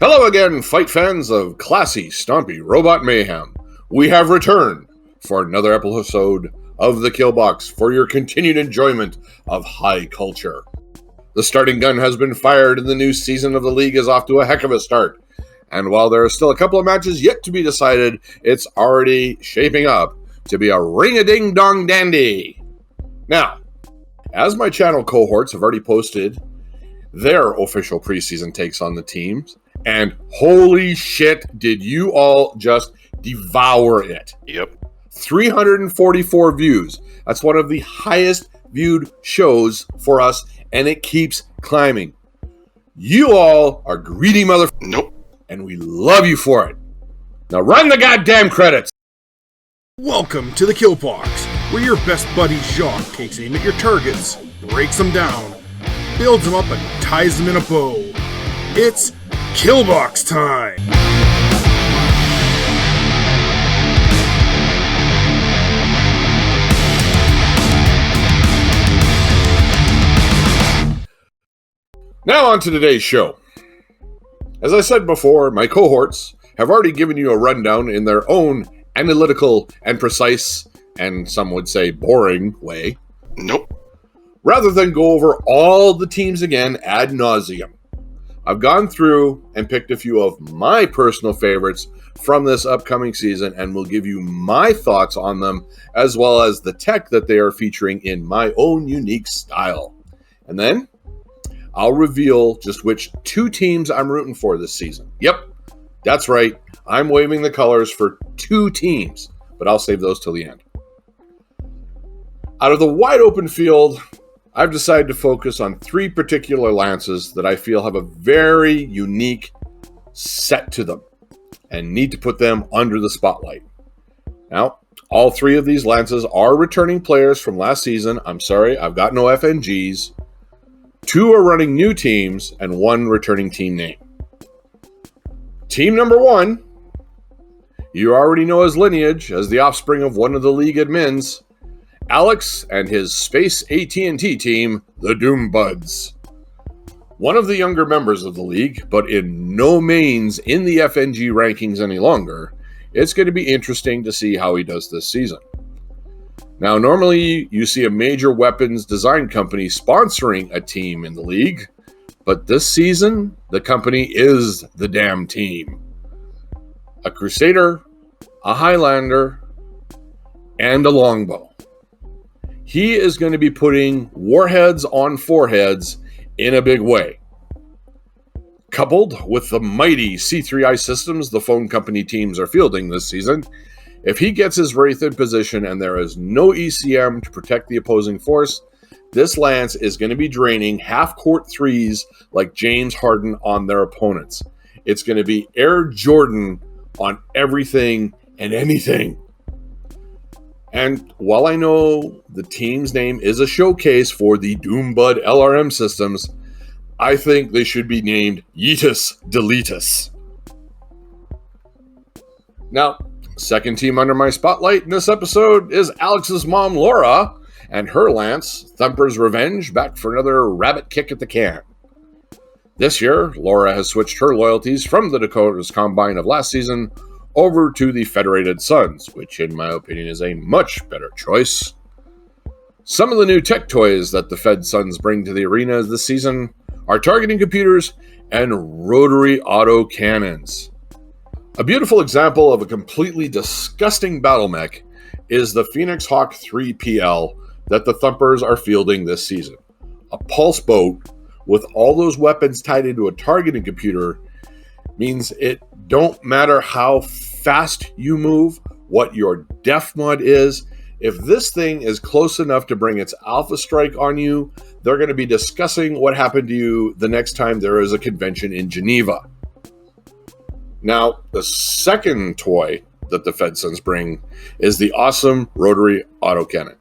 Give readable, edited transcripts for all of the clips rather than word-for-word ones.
Hello again, fight fans of classy, stompy robot mayhem. We have returned for another episode of the Killbox for your continued enjoyment of high culture. The starting gun has been fired and the new season of the league is off to a heck of a start. And while there are still a couple of matches yet to be decided, it's already shaping up to be a ring-a-ding-dong dandy. Now, as my channel cohorts have already posted their official preseason takes on the teams, and holy shit, did you all just devour it. Yep. 344 views. That's one of the highest viewed shows for us, and it keeps climbing. You all are greedy Nope. and we love you for it. Now run the goddamn credits. Welcome to the Killbox, where your best buddy Jacque takes aim at your targets, breaks them down, builds them up, and ties them in a bow. It's Killbox time! Now on to today's show. As I said before, my cohorts have already given you a rundown in their own analytical and precise, and some would say boring way. Nope. Rather than go over all the teams again ad nauseum, I've gone through and picked a few of my personal favorites from this upcoming season and will give you my thoughts on them as well as the tech that they are featuring in my own unique style. And then I'll reveal just which two teams I'm rooting for this season. Yep, that's right. I'm waving the colors for two teams, but I'll save those till the end. Out of the wide open field, I've decided to focus on three particular lances that I feel have a very unique set to them and need to put them under the spotlight. Now, all three of these lances are returning players from last season. I'm sorry, I've got no FNGs. Two are running new teams and one returning team name. Team number one, you already know his lineage as the offspring of one of the league admins, Alex and his Space AT&T team, the Doom Buds. One of the younger members of the league, but in no means in the FNG rankings any longer, it's going to be interesting to see how he does this season. Now, normally you see a major weapons design company sponsoring a team in the league, but this season, the company is the damn team. A Crusader, a Highlander, and a Longbow. He is going to be putting warheads on foreheads in a big way. Coupled with the mighty C3I systems the phone company teams are fielding this season, if he gets his Wraith in position and there is no ECM to protect the opposing force, this lance is going to be draining half-court threes like James Harden on their opponents. It's going to be Air Jordan on everything and anything. And while I know the team's name is a showcase for the Doombud LRM systems, I think they should be named Yeetus Deletus. Now, second team under my spotlight in this episode is Alex's mom, Laura, and her lance, Thumper's Revenge, back for another rabbit kick at the can. This year, Laura has switched her loyalties from the Dakota's Combine of last season over to the Federated Sons, which in my opinion is a much better choice. Some of the new tech toys that the Fed Sons bring to the arena this season are targeting computers and rotary auto cannons. A beautiful example of a completely disgusting battle mech is the Phoenix Hawk 3 PL that the Thumpers are fielding this season. A pulse boat with all those weapons tied into a targeting computer means it don't matter how fast you move, what your def mod is. If this thing is close enough to bring its alpha strike on you, they're going to be discussing what happened to you the next time there is a convention in Geneva. Now, the second toy that the Fed Sons bring is the awesome rotary autocannon.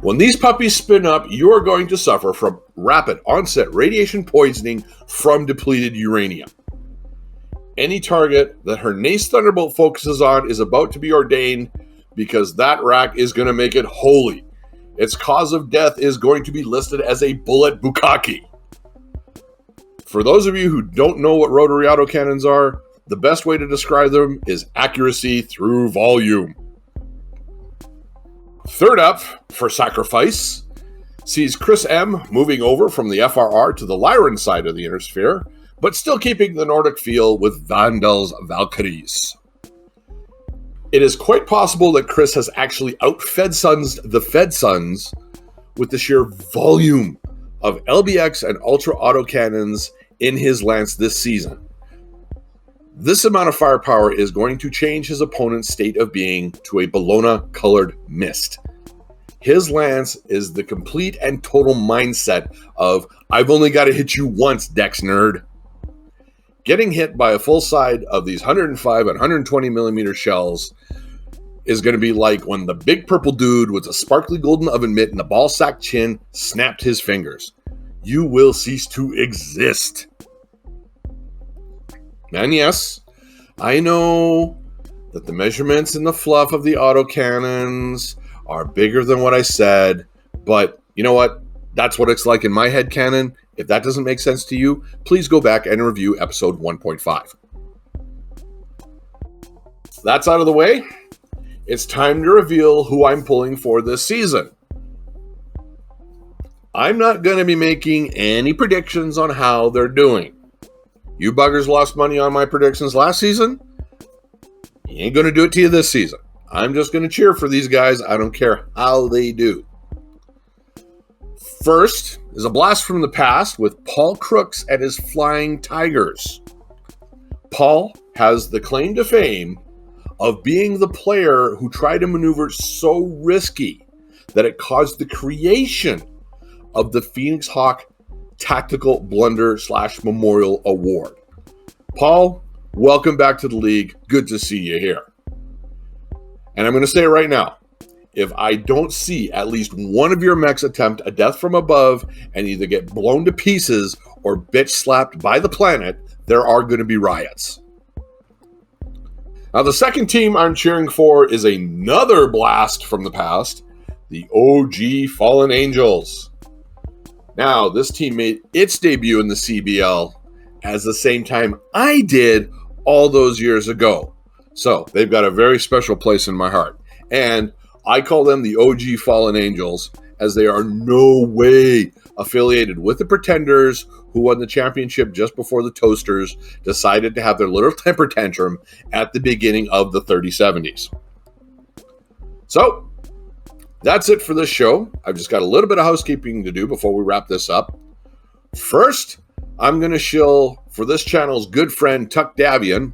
When these puppies spin up, you are going to suffer from rapid onset radiation poisoning from depleted uranium. Any target that her Nace Thunderbolt focuses on is about to be ordained because that rack is going to make it holy. Its cause of death is going to be listed as a bullet bukkake. For those of you who don't know what rotary autocannons are, the best way to describe them is accuracy through volume. Third up, for sacrifice, sees Chris M moving over from the FRR to the Lyran side of the Inner Sphere, but still keeping the Nordic feel with Vandal's Valkyries. It is quite possible that Chris has actually out-Fed-Sunsed the Fed-Suns with the sheer volume of LBX and Ultra autocannons in his lance this season. This amount of firepower is going to change his opponent's state of being to a Bologna-colored mist. His lance is the complete and total mindset of, I've only got to hit you once, Dex nerd. Getting hit by a full side of these 105 and 120 millimeter shells is going to be like when the big purple dude with a sparkly golden oven mitt and a ball sack chin snapped his fingers. You will cease to exist. And yes, I know that the measurements and the fluff of the autocannons are bigger than what I said, but you know what? That's what it's like in my head canon. If that doesn't make sense to you, please go back and review episode 1.5. That's out of the way. It's time to reveal who I'm pulling for this season. I'm not going to be making any predictions on how they're doing. You buggers lost money on my predictions last season. You ain't going to do it to you this season. I'm just going to cheer for these guys. I don't care how they do. First is a blast from the past with Paul Crooks and his Flying Tigers. Paul has the claim to fame of being the player who tried to maneuver so risky that it caused the creation of the Phoenix Hawk Tactical Blunder / Memorial Award. Paul, welcome back to the league. Good to see you here. And I'm going to say it right now. If I don't see at least one of your mechs attempt a death from above and either get blown to pieces or bitch slapped by the planet, there are going to be riots. Now, the second team I'm cheering for is another blast from the past, the OG Fallen Angels. Now, this team made its debut in the CBL at the same time I did all those years ago. So, they've got a very special place in my heart. And I call them the OG Fallen Angels, as they are no way affiliated with the Pretenders, who won the championship just before the Toasters decided to have their little temper tantrum at the beginning of the 3070s. So, that's it for this show. I've just got a little bit of housekeeping to do before we wrap this up. First, I'm going to shill for this channel's good friend Tuck Davian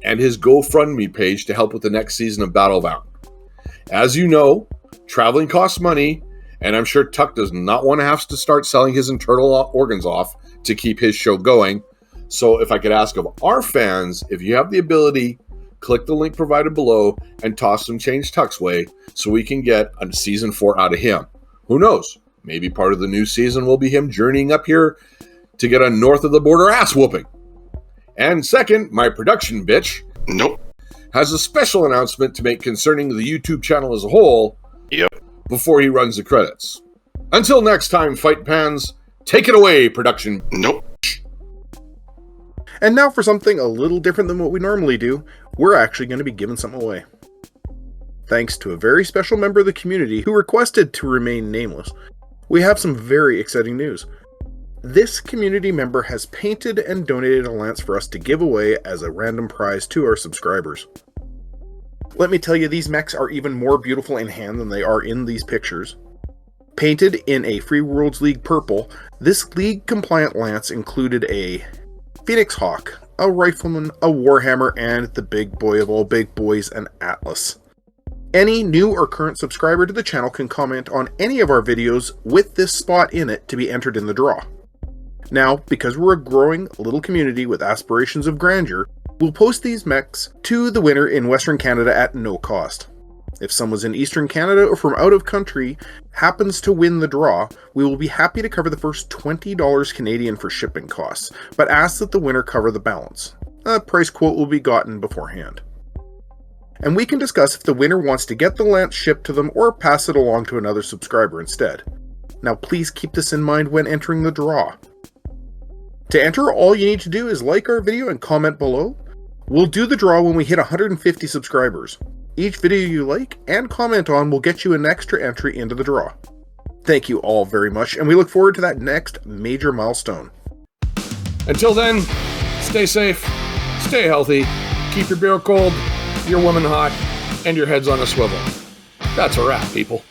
and his Go Fund Me page to help with the next season of Battlebound. As you know, traveling costs money, and I'm sure Tuck does not want to have to start selling his internal organs off to keep his show going. So if I could ask of our fans, if you have the ability, click the link provided below and toss some change Tuck's way so we can get a season 4 out of him. Who knows? Maybe part of the new season will be him journeying up here to get a north of the border ass whooping. And second, my production bitch. Nope. Has a special announcement to make concerning the YouTube channel as a whole. Yep. Before he runs the credits. Until next time, Fight Pans, take it away, production. Nope. And now for something a little different than what we normally do, we're actually going to be giving something away. Thanks to a very special member of the community who requested to remain nameless, we have some very exciting news. This community member has painted and donated a lance for us to give away as a random prize to our subscribers. Let me tell you, these mechs are even more beautiful in hand than they are in these pictures. Painted in a Free Worlds League purple, this league-compliant lance included a Phoenix Hawk, a Rifleman, a Warhammer, and the big boy of all big boys, an Atlas. Any new or current subscriber to the channel can comment on any of our videos with this spot in it to be entered in the draw. Now, because we're a growing little community with aspirations of grandeur, we'll post these mechs to the winner in Western Canada at no cost. If someone in Eastern Canada or from out of country happens to win the draw, we will be happy to cover the first $20 Canadian for shipping costs, but ask that the winner cover the balance. A price quote will be gotten beforehand. And we can discuss if the winner wants to get the lance shipped to them or pass it along to another subscriber instead. Now please keep this in mind when entering the draw. To enter, all you need to do is like our video and comment below. We'll do the draw when we hit 150 subscribers. Each video you like and comment on will get you an extra entry into the draw. Thank you all very much, and we look forward to that next major milestone. Until then, stay safe, stay healthy, keep your beer cold, your women hot, and your heads on a swivel. That's a wrap, people.